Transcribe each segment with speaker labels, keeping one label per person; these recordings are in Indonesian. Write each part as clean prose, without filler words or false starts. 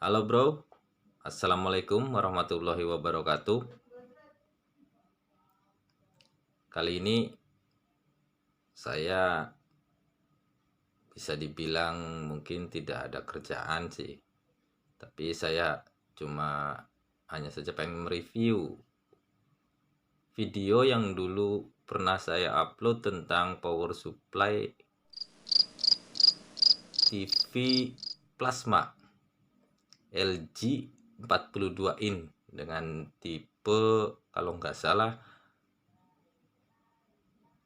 Speaker 1: Halo bro, Assalamualaikum warahmatullahi wabarakatuh. Kali ini saya bisa dibilang mungkin tidak ada kerjaan sih. Tapi saya cuma hanya saja pengen mereview video yang dulu pernah saya upload tentang power supply TV plasma LG 42 in dengan tipe kalau nggak salah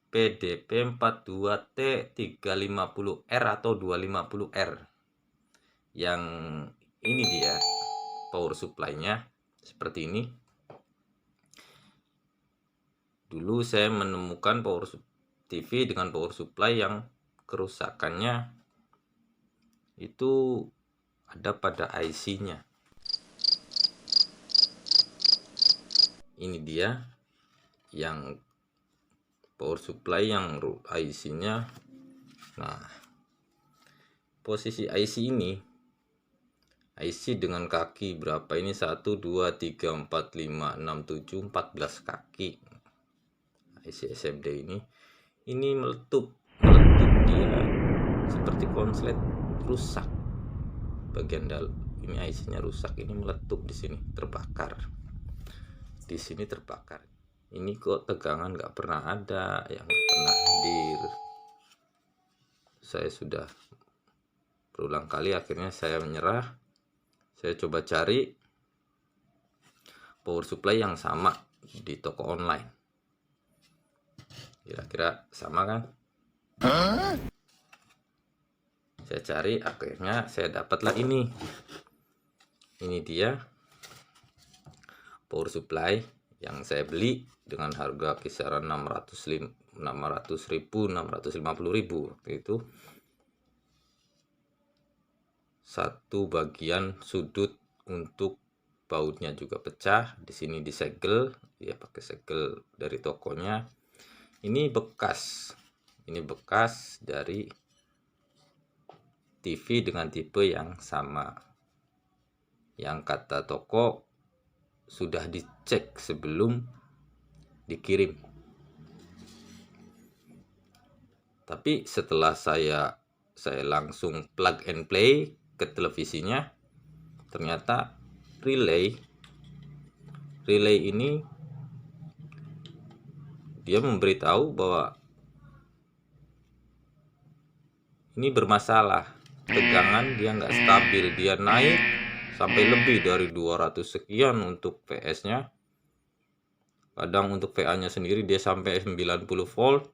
Speaker 1: PDP 42T350R atau 250R. Yang ini dia power supply-nya seperti ini. Dulu saya menemukan TV dengan power supply yang kerusakannya itu ada pada IC-nya. Ini dia yang power supply yang IC-nya. Nah, posisi IC ini dengan kaki berapa ini, 1 2 3 4 5 6 7 14 kaki. IC SMD ini meletup dia seperti konslet rusak. Bagian dalam ini IC-nya rusak, ini meletup di sini, terbakar. Di sini terbakar. Ini kok tegangan nggak pernah ada, yang nggak pernah hadir. Saya sudah berulang kali, akhirnya saya menyerah. Saya coba cari power supply yang sama di toko online. Kira-kira sama kan? Saya cari, akhirnya saya dapatlah ini. Ini dia power supply yang saya beli dengan harga kisaran 600.000 650.000 waktu itu. Satu bagian sudut untuk bautnya juga pecah, di sini disegel ya, pakai segel dari tokonya. Ini bekas dari TV dengan tipe yang sama, yang kata toko sudah dicek sebelum dikirim. Tapi setelah saya langsung plug and play ke televisinya, ternyata relay ini dia memberitahu bahwa ini bermasalah, tegangan dia nggak stabil, dia naik sampai lebih dari 200 sekian untuk PS-nya. Kadang untuk VA-nya sendiri dia sampai 90 volt,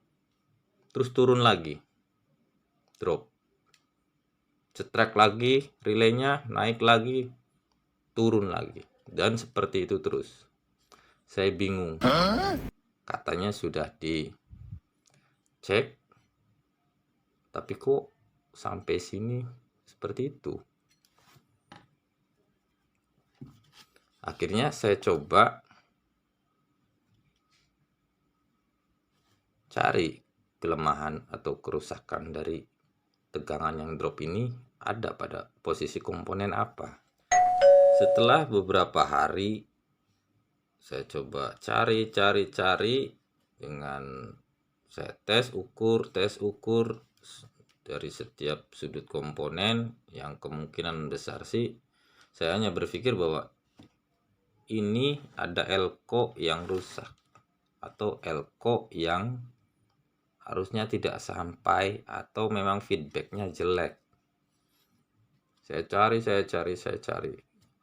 Speaker 1: terus turun lagi, drop, cetrek lagi, relaynya naik lagi, turun lagi, dan seperti itu terus. Saya bingung, katanya sudah dicek, tapi kok sampai sini seperti itu. Akhirnya saya coba cari kelemahan atau kerusakan dari tegangan yang drop ini ada pada posisi komponen apa. Setelah beberapa hari saya coba cari dengan saya tes ukur dari setiap sudut komponen. Yang kemungkinan besar sih, saya hanya berpikir bahwa ini ada elko yang rusak atau elko yang harusnya tidak sampai, atau memang feedbacknya jelek. Saya cari,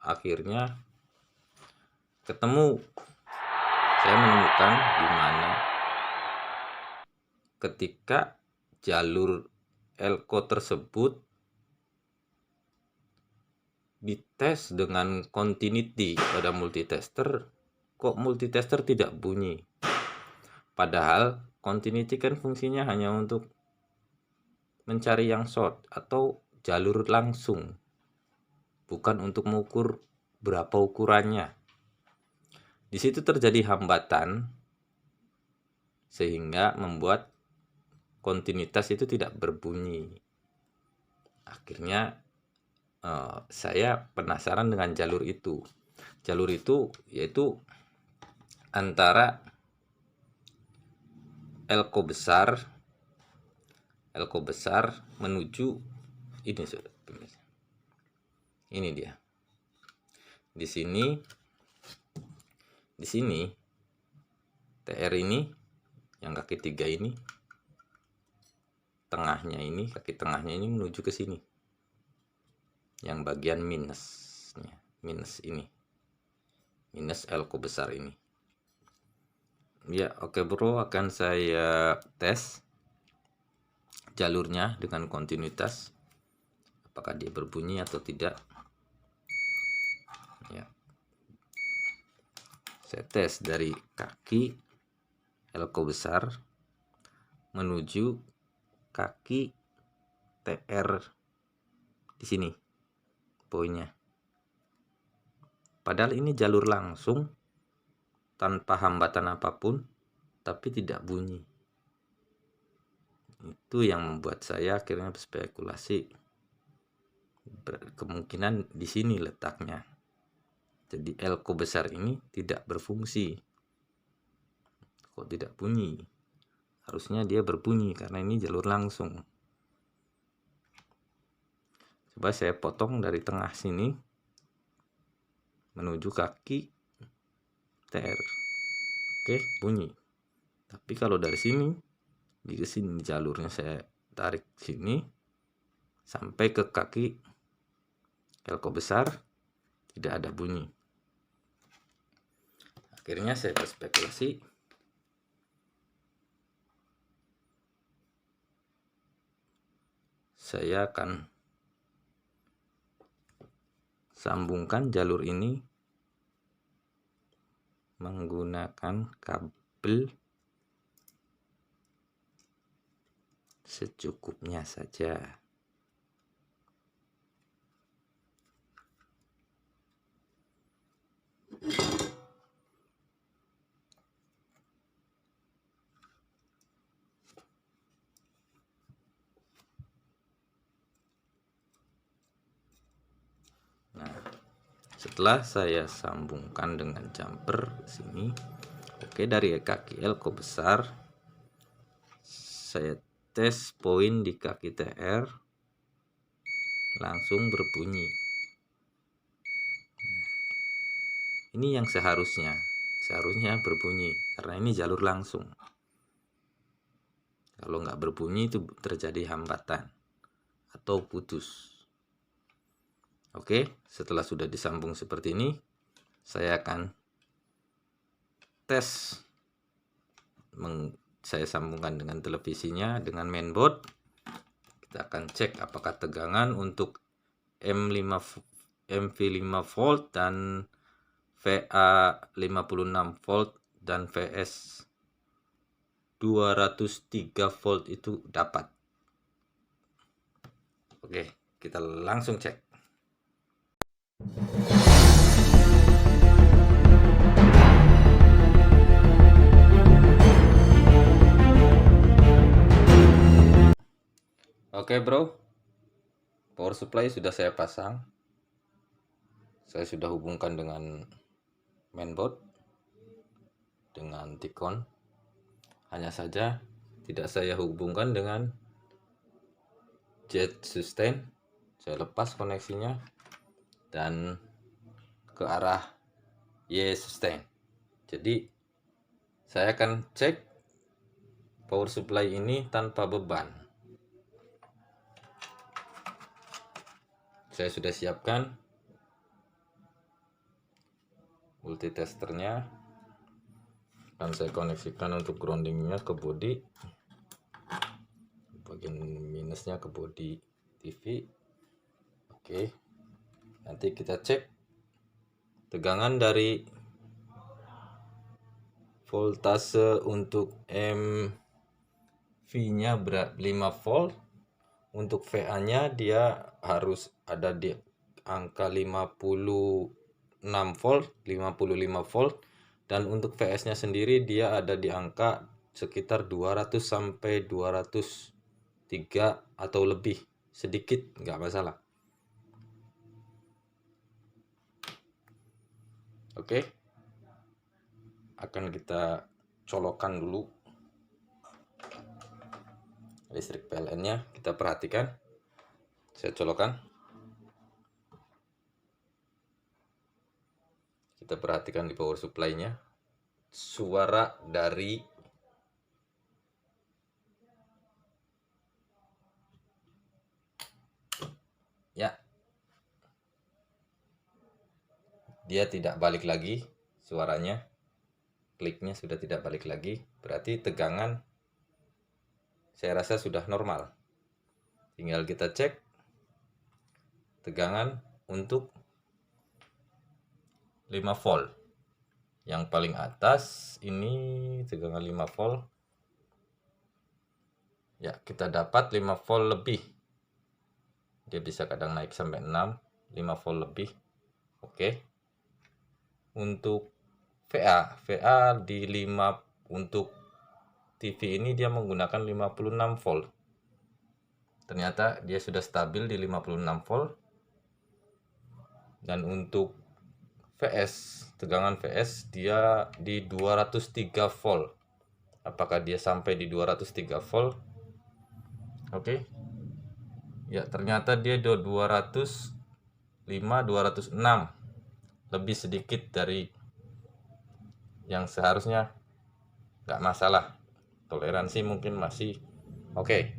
Speaker 1: akhirnya ketemu. Saya menemukan di mana ketika jalur elko tersebut dites dengan continuity pada multitester, kok multitester tidak bunyi. Padahal continuity kan fungsinya hanya untuk mencari yang short atau jalur langsung, bukan untuk mengukur berapa ukurannya. Di situ terjadi hambatan sehingga membuat kontinuitas itu tidak berbunyi. Akhirnya saya penasaran dengan jalur itu. Jalur itu yaitu antara elko besar menuju ini, ini dia. Di sini TR ini yang kaki 3 ini, tengahnya ini, kaki tengahnya ini menuju ke sini, yang bagian minusnya, minus ini, minus elko besar ini. Ya, oke bro, akan saya tes jalurnya dengan kontinuitas, apakah dia berbunyi atau tidak. Ya, saya tes dari kaki elko besar menuju kaki TR di sini poinnya. Padahal ini jalur langsung tanpa hambatan apapun, tapi tidak bunyi. Itu yang membuat saya akhirnya berspekulasi, kemungkinan di sini letaknya. Jadi elko besar ini tidak berfungsi. Kok tidak bunyi? Harusnya dia berbunyi karena ini jalur langsung. Coba saya potong dari tengah sini menuju kaki TR. Oke, bunyi. Tapi kalau dari sini di sini jalurnya saya tarik sini sampai ke kaki elko besar, tidak ada bunyi. Akhirnya saya berspekulasi, saya akan sambungkan jalur ini menggunakan kabel secukupnya saja. Nah, setelah saya sambungkan dengan jumper sini, oke, dari kaki elko besar saya tes poin di kaki TR, langsung berbunyi. Ini yang seharusnya berbunyi karena ini jalur langsung. Kalau nggak berbunyi itu terjadi hambatan atau putus. Oke, setelah sudah disambung seperti ini, saya akan tes. Saya sambungkan dengan televisinya, dengan mainboard. Kita akan cek apakah tegangan untuk MV5 volt dan VA 56 volt dan VS 203 volt itu dapat. Oke, kita langsung cek. Oke bro, power supply sudah saya pasang. Saya sudah hubungkan dengan mainboard, dengan Tikon. Hanya saja tidak saya hubungkan dengan jet sustain. Saya lepas koneksinya dan ke arah Y sustain. Jadi saya akan cek power supply ini tanpa beban. Saya sudah siapkan multitesternya, akan saya koneksikan untuk groundingnya ke body, bagian minusnya ke body TV. Oke, nanti kita cek tegangan dari voltase untuk MV nya 5 volt. Untuk VA nya dia harus ada di angka 55 volt, dan untuk VS nya sendiri dia ada di angka sekitar 200 sampai 203 atau lebih, sedikit nggak masalah. Oke, akan kita colokkan dulu listrik PLN-nya. Kita perhatikan, saya colokkan. Kita perhatikan di power supply-nya, suara dari ya, dia tidak balik lagi suaranya, kliknya sudah tidak balik lagi, berarti tegangan saya rasa sudah normal. Tinggal kita cek tegangan untuk 5 volt. Yang paling atas ini tegangan 5 volt. Ya, kita dapat 5 volt lebih. Dia bisa kadang naik sampai 6, 5 volt lebih. Oke. Untuk VA di 5 untuk TV ini dia menggunakan 56 volt. Ternyata dia sudah stabil di 56 volt. Dan untuk VS, tegangan VS dia di 203 volt. Apakah dia sampai di 203 volt? Oke. Ya, ternyata dia 205, 206. Lebih sedikit dari yang seharusnya. Nggak masalah. Toleransi mungkin masih oke.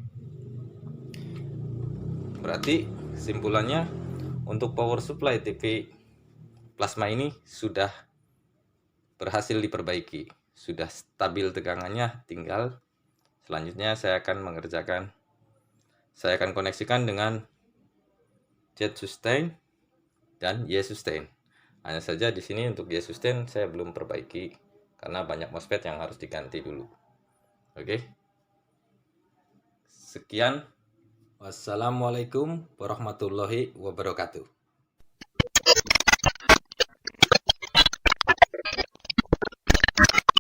Speaker 1: Berarti kesimpulannya, untuk power supply TV plasma ini sudah berhasil diperbaiki, sudah stabil tegangannya. Tinggal selanjutnya saya akan koneksikan dengan Z sustain dan Y sustain. Hanya saja di sini untuk Y sustain saya belum perbaiki karena banyak MOSFET yang harus diganti dulu. Oke. Sekian. Wassalamualaikum warahmatullahi wabarakatuh.